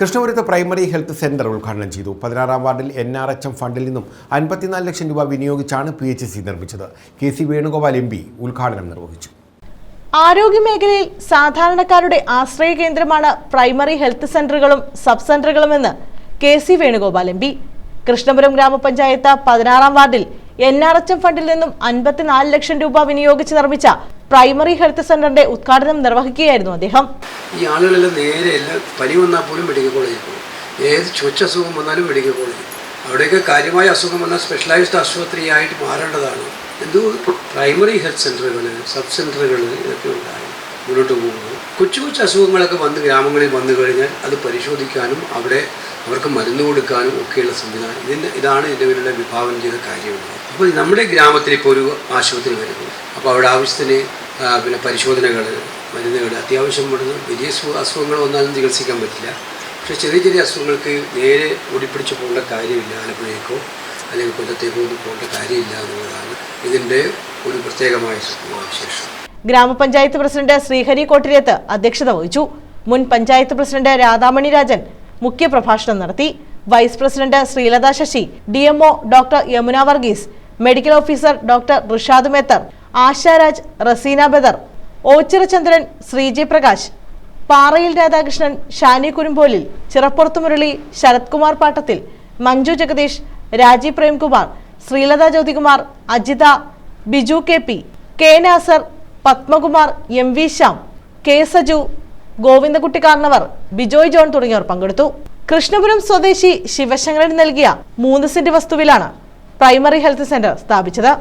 കൃഷ്ണപുരത്ത് primary health centre ഉദ്ഘാടനം ചെയ്തു. 16-ാം വാർഡിൽ NRHM ഫണ്ടിൽ നിന്നും 54 ലക്ഷം രൂപ വിനിയോഗിച്ചാണ് PHC നിർമ്മിച്ചത്. KC വേണുഗോപാൽ MP ഉദ്ഘാടനം നിർവഹിച്ചു. ആരോഗ്യമേഖലയിൽ സാധാരണക്കാരുടെ ആശ്രയ കേന്ദ്രമാണ് പ്രൈമറി ഹെൽത്ത് സെന്ററുകളും സബ് സെന്ററുകളുമെന്ന് KC വേണുഗോപാൽ MP. കൃഷ്ണപുരം ഗ്രാമപഞ്ചായത്ത് 16-ാം വാർഡിൽ NRHM ഫണ്ടിൽ നിന്നും 54 ലക്ഷം രൂപ വിനിയോഗിച്ച് നിർമ്മിച്ച പ്രൈമറി ഹെൽത്ത് സെന്ററിന്റെ ഉദ്ഘാടനം നിർവഹിക്കുകയായിരുന്നു അദ്ദേഹം. ഈ ആളുകളെല്ലാം നേരെ പനി വന്നാൽ പോലും മെഡിക്കൽ കോളേജിൽ പോകും. ഏത് ചൊച്ചസുഖം വന്നാലും മെഡിക്കൽ കോളേജ്. അവിടെയൊക്കെ കാര്യമായ അസുഖം വന്നാൽ സ്പെഷ്യലൈസ്ഡ് ആശുപത്രിയായിട്ട് മാറേണ്ടതാണ്. എന്തോ പ്രൈമറി ഹെൽത്ത് സെൻ്ററുകൾ, സബ് സെൻ്ററുകൾ ഇതൊക്കെ ഉണ്ടായി മുന്നോട്ട് പോകുന്നു. കൊച്ചു കൊച്ചു അസുഖങ്ങളൊക്കെ ഗ്രാമങ്ങളിൽ വന്നു കഴിഞ്ഞാൽ അത് പരിശോധിക്കാനും അവിടെ അവർക്ക് മരുന്ന് കൊടുക്കാനും ഒക്കെയുള്ള സംവിധാനം ഇതാണ് ഇതിൻ്റെ പേരിലുള്ള വിഭാവനം ചെയ്ത കാര്യമുള്ളത്. അപ്പോൾ നമ്മുടെ ഗ്രാമത്തിൽ ഇപ്പോൾ ഒരു ആശുപത്രി വരുന്നു. അപ്പോൾ അവിടെ ആവശ്യത്തിന് പരിശോധനകൾ, മരുന്നുകൾ, അത്യാവശ്യം വലിയ അസുഖങ്ങൾ വന്നാലും ചികിത്സിക്കാൻ പറ്റില്ല. പക്ഷേ ചെറിയ ചെറിയ അസുഖങ്ങൾക്ക് നേരെ ഓടിപ്പിടിച്ച് പോകേണ്ട കാര്യമില്ല. ആലപ്പുഴയ്ക്കോ അല്ലെങ്കിൽ കൊല്ലത്തേക്കോ ഒന്നും പോകേണ്ട കാര്യമില്ല എന്നുള്ളതാണ് ഇതിൻ്റെ ഒരു പ്രത്യേകമായ വിശേഷം. ഗ്രാമപഞ്ചായത്ത് പ്രസിഡന്റ് ശ്രീഹരി കോട്ടിരത്ത് അധ്യക്ഷത വഹിച്ചു. മുൻ പഞ്ചായത്ത് പ്രസിഡന്റ് രാധാമണി രാജൻ മുഖ്യപ്രഭാഷണം നടത്തി. Vice president Sreelatha Sasi, DMO doctor Yamuna Varghese, medical officer doctor Rishad Methar, Asharaj, Raseena Badar, Ochirachandran, Sreeji Prakash, Parayil Radhakrishnan, Shani Kurumbolil, Chirappurathu Murali, Sarath Kumar Pattathil, Manju Jagadeesh, Rajeev Premkumar, Sreelatha Jyothikumar, Ajitha, Biju KP, K Nasar, Padmakumar, MV Shyam, K Saju, Govindakutty Karnavar, Bijoy John തുടങ്ങിയവർ പങ്കെടുത്തു. കൃഷ്ണപുരം സ്വദേശി ശിവശങ്കരൻ നൽകിയ 3 സെന്റ് വസ്തുവിലാണ് പ്രൈമറി ഹെൽത്ത് സെന്റർ സ്ഥാപിച്ചത്.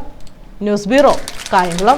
News bureau, Kayamkulam.